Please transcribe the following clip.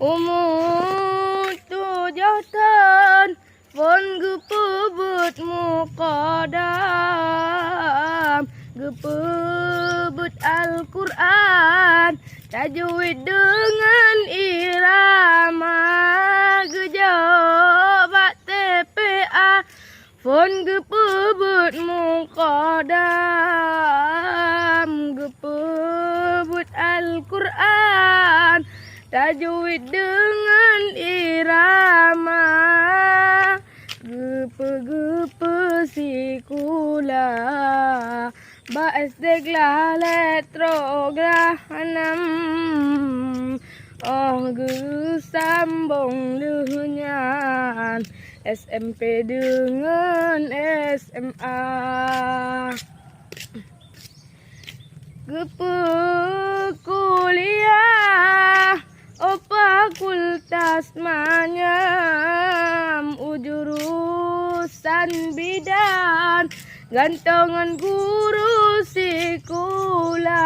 Umur 7 tahun pun gepebut muqaddam, gepebut Al-Quran tajwid dengan irama, gejobat TPA pun gepebut muqaddam, gepebut Al-Quran tajwid dengan irama, gepe-gepe sikula ba'as deglah letroglah enam, oh guru sambung lunyan SMP dengan SMA. Gepe kuliah fakultas manyam, ujurusan bidan gantongan guru sekolah,